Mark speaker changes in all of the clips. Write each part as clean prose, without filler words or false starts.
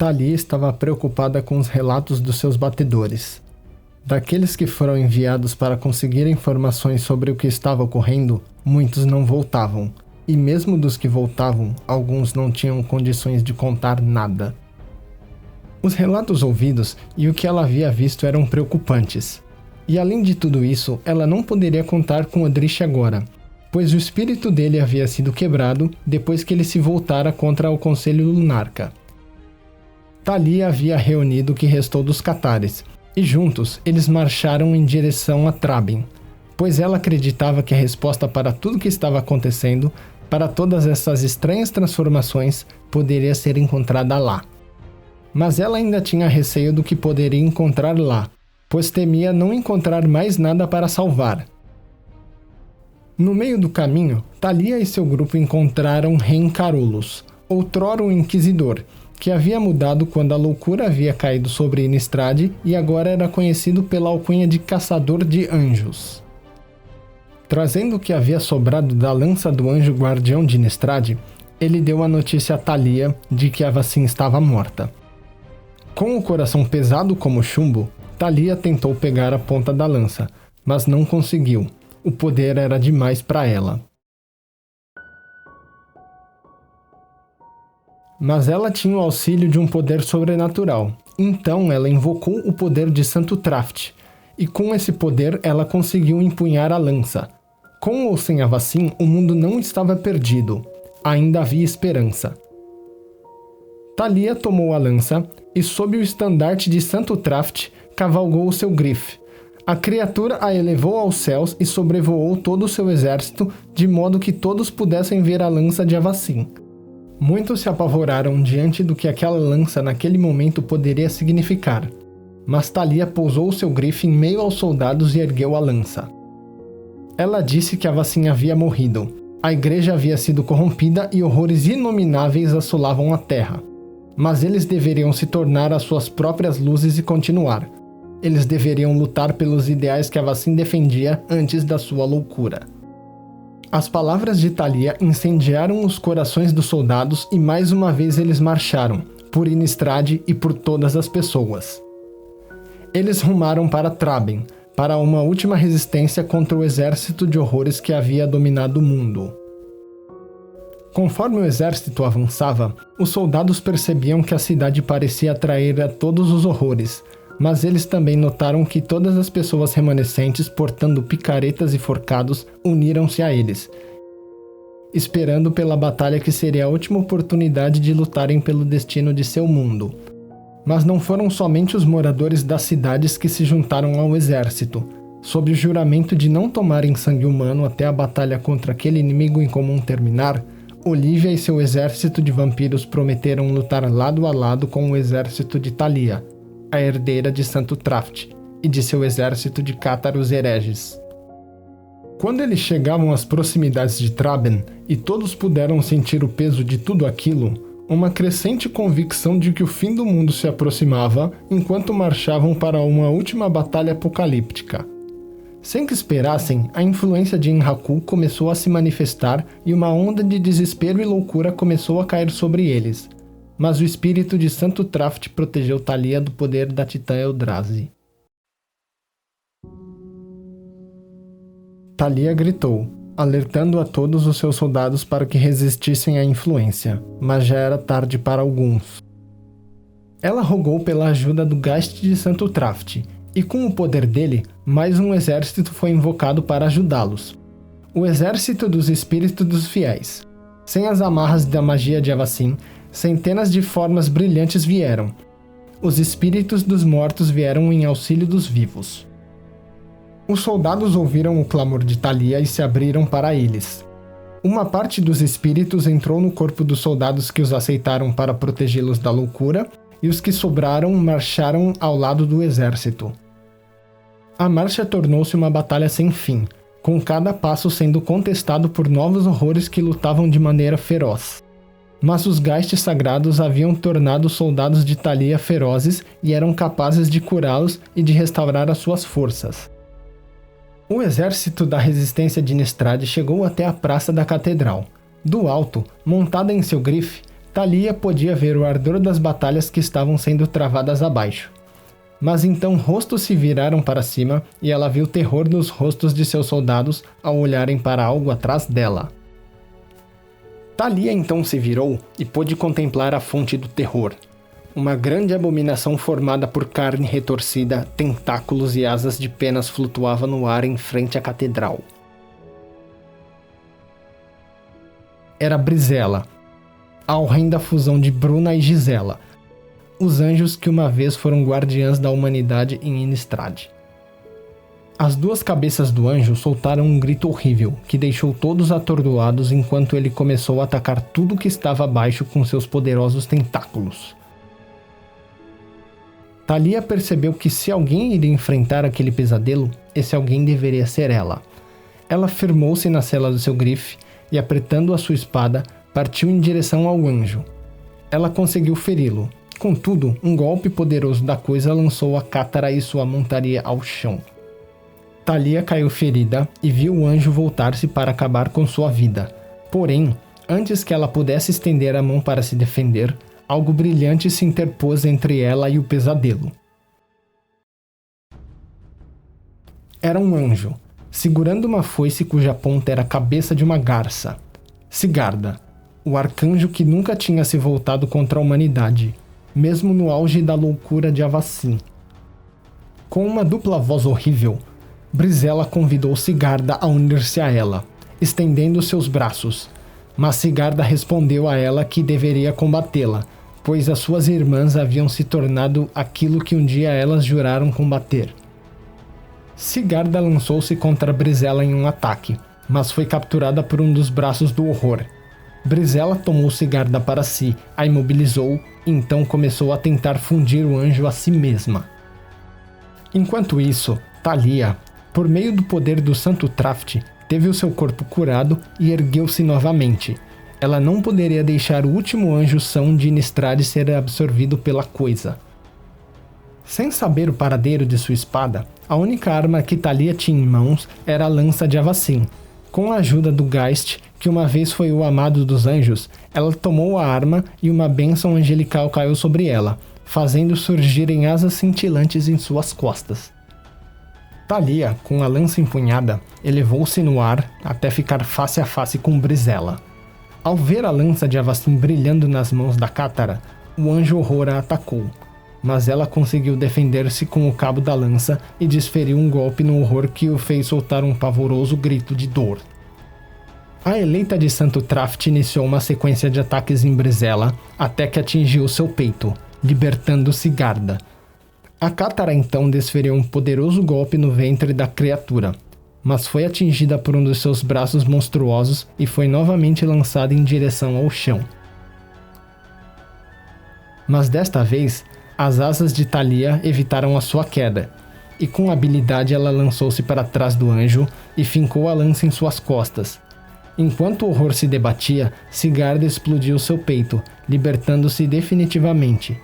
Speaker 1: Thalia estava preocupada com os relatos dos seus batedores. Daqueles que foram enviados para conseguir informações sobre o que estava ocorrendo, muitos não voltavam, e mesmo dos que voltavam, alguns não tinham condições de contar nada. Os relatos ouvidos e o que ela havia visto eram preocupantes. E além de tudo isso, ela não poderia contar com Odrish agora, pois o espírito dele havia sido quebrado depois que ele se voltara contra o Conselho Lunarca. Thalia havia reunido o que restou dos Catares, e juntos eles marcharam em direção a Traben, pois ela acreditava que a resposta para tudo que estava acontecendo, para todas essas estranhas transformações, poderia ser encontrada lá. Mas ela ainda tinha receio do que poderia encontrar lá, pois temia não encontrar mais nada para salvar. No meio do caminho, Thalia e seu grupo encontraram Ren Carolus, outrora o Inquisidor, que havia mudado quando a loucura havia caído sobre Innistrad e agora era conhecido pela alcunha de Caçador de Anjos. Trazendo o que havia sobrado da lança do anjo guardião de Innistrad, ele deu a notícia a Thalia de que Avacyn estava morta. Com o coração pesado como chumbo, Thalia tentou pegar a ponta da lança, mas não conseguiu. O poder era demais para ela. Mas ela tinha o auxílio de um poder sobrenatural, então ela invocou o poder de Santo Traft, e com esse poder ela conseguiu empunhar a lança. Com ou sem Avacyn, o mundo não estava perdido, ainda havia esperança. Thalia tomou a lança e, sob o estandarte de Santo Traft, cavalgou o seu grife. A criatura a elevou aos céus e sobrevoou todo o seu exército, de modo que todos pudessem ver a lança de Avacyn. Muitos se apavoraram diante do que aquela lança naquele momento poderia significar, mas Thalia pousou seu grife em meio aos soldados e ergueu a lança. Ela disse que Avacyn havia morrido, a igreja havia sido corrompida e horrores inomináveis assolavam a terra. Mas eles deveriam se tornar as suas próprias luzes e continuar. Eles deveriam lutar pelos ideais que Avacyn defendia antes da sua loucura. As palavras de Thalia incendiaram os corações dos soldados e mais uma vez eles marcharam, por Innistrad e por todas as pessoas. Eles rumaram para Traben, para uma última resistência contra o exército de horrores que havia dominado o mundo. Conforme o exército avançava, os soldados percebiam que a cidade parecia atrair a todos os horrores, mas eles também notaram que todas as pessoas remanescentes portando picaretas e forcados uniram-se a eles, esperando pela batalha que seria a última oportunidade de lutarem pelo destino de seu mundo. Mas não foram somente os moradores das cidades que se juntaram ao exército. Sob o juramento de não tomarem sangue humano até a batalha contra aquele inimigo em comum terminar, Olivia e seu exército de vampiros prometeram lutar lado a lado com o exército de Thalia, a herdeira de Santo Traft, e de seu exército de cátaros hereges. Quando eles chegavam às proximidades de Traben, e todos puderam sentir o peso de tudo aquilo, uma crescente convicção de que o fim do mundo se aproximava enquanto marchavam para uma última batalha apocalíptica. Sem que esperassem, a influência de Enraku começou a se manifestar e uma onda de desespero e loucura começou a cair sobre eles. Mas o espírito de Santo Traft protegeu Thalia do poder da Titã Eldrazi. Thalia gritou, alertando a todos os seus soldados para que resistissem à influência, mas já era tarde para alguns. Ela rogou pela ajuda do Geist de Santo Traft, e com o poder dele, mais um exército foi invocado para ajudá-los. O exército dos espíritos dos fiéis. Sem as amarras da magia de Avacyn, centenas de formas brilhantes vieram. Os espíritos dos mortos vieram em auxílio dos vivos. Os soldados ouviram o clamor de Thalia e se abriram para eles. Uma parte dos espíritos entrou no corpo dos soldados que os aceitaram para protegê-los da loucura, e os que sobraram marcharam ao lado do exército. A marcha tornou-se uma batalha sem fim, com cada passo sendo contestado por novos horrores que lutavam de maneira feroz. Mas os Geists sagrados haviam tornado os soldados de Thalia ferozes e eram capazes de curá-los e de restaurar as suas forças. O exército da resistência de Innistrad chegou até a praça da catedral. Do alto, montada em seu grife, Thalia podia ver o ardor das batalhas que estavam sendo travadas abaixo. Mas então rostos se viraram para cima e ela viu o terror nos rostos de seus soldados ao olharem para algo atrás dela. Thalia então se virou e pôde contemplar a fonte do terror. Uma grande abominação formada por carne retorcida, tentáculos e asas de penas flutuava no ar em frente à catedral. Era Brisela, a horrenda fusão de Bruna e Gisela, os anjos que uma vez foram guardiãs da humanidade em Innistrad. As duas cabeças do anjo soltaram um grito horrível, que deixou todos atordoados enquanto ele começou a atacar tudo que estava abaixo com seus poderosos tentáculos. Thalia percebeu que se alguém iria enfrentar aquele pesadelo, esse alguém deveria ser ela. Ela firmou-se na sela do seu grife e, apertando a sua espada, partiu em direção ao anjo. Ela conseguiu feri-lo. Contudo, um golpe poderoso da coisa lançou a Cátara e sua montaria ao chão. Thalia caiu ferida e viu o anjo voltar-se para acabar com sua vida. Porém, antes que ela pudesse estender a mão para se defender, algo brilhante se interpôs entre ela e o pesadelo. Era um anjo, segurando uma foice cuja ponta era a cabeça de uma garça. Sigarda, o arcanjo que nunca tinha se voltado contra a humanidade, mesmo no auge da loucura de Avacyn. Com uma dupla voz horrível, Brisela convidou Sigarda a unir-se a ela, estendendo seus braços, mas Sigarda respondeu a ela que deveria combatê-la, pois as suas irmãs haviam se tornado aquilo que um dia elas juraram combater. Sigarda lançou-se contra Brisela em um ataque, mas foi capturada por um dos braços do horror. Brisela tomou Sigarda para si, a imobilizou e então começou a tentar fundir o anjo a si mesma. Enquanto isso, Thalia, por meio do poder do Santo Traft, teve o seu corpo curado e ergueu-se novamente. Ela não poderia deixar o último anjo são de Innistrad ser absorvido pela coisa. Sem saber o paradeiro de sua espada, a única arma que Thalia tinha em mãos era a lança de Avacyn. Com a ajuda do Geist, que uma vez foi o amado dos anjos, ela tomou a arma e uma bênção angelical caiu sobre ela, fazendo surgirem asas cintilantes em suas costas. Thalia, com a lança empunhada, elevou-se no ar até ficar face a face com Brisela. Ao ver a lança de Avacyn brilhando nas mãos da Cátara, o anjo horror a atacou, mas ela conseguiu defender-se com o cabo da lança e desferiu um golpe no horror que o fez soltar um pavoroso grito de dor. A eleita de Santo Traft iniciou uma sequência de ataques em Brisela até que atingiu seu peito, libertando Sigarda. A Cátara então desferiu um poderoso golpe no ventre da criatura, mas foi atingida por um dos seus braços monstruosos e foi novamente lançada em direção ao chão. Mas desta vez, as asas de Thalia evitaram a sua queda, e com habilidade ela lançou-se para trás do anjo e fincou a lança em suas costas. Enquanto o horror se debatia, Sigarda explodiu seu peito, libertando-se definitivamente.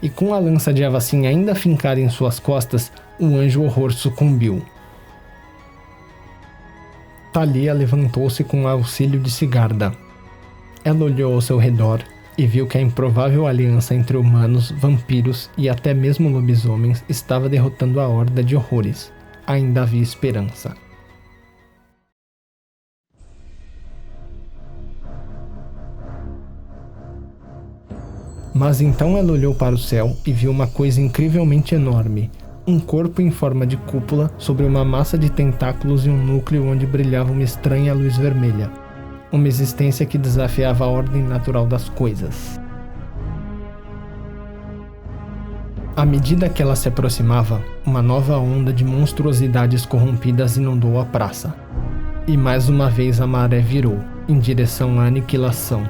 Speaker 1: E com a lança de Avacyn ainda fincada em suas costas, o anjo horror sucumbiu. Thalia levantou-se com o auxílio de Sigarda. Ela olhou ao seu redor e viu que a improvável aliança entre humanos, vampiros e até mesmo lobisomens estava derrotando a horda de horrores. Ainda havia esperança. Mas então ela olhou para o céu e viu uma coisa incrivelmente enorme. Um corpo em forma de cúpula sobre uma massa de tentáculos e um núcleo onde brilhava uma estranha luz vermelha. Uma existência que desafiava a ordem natural das coisas. À medida que ela se aproximava, uma nova onda de monstruosidades corrompidas inundou a praça. E mais uma vez a maré virou, em direção à aniquilação.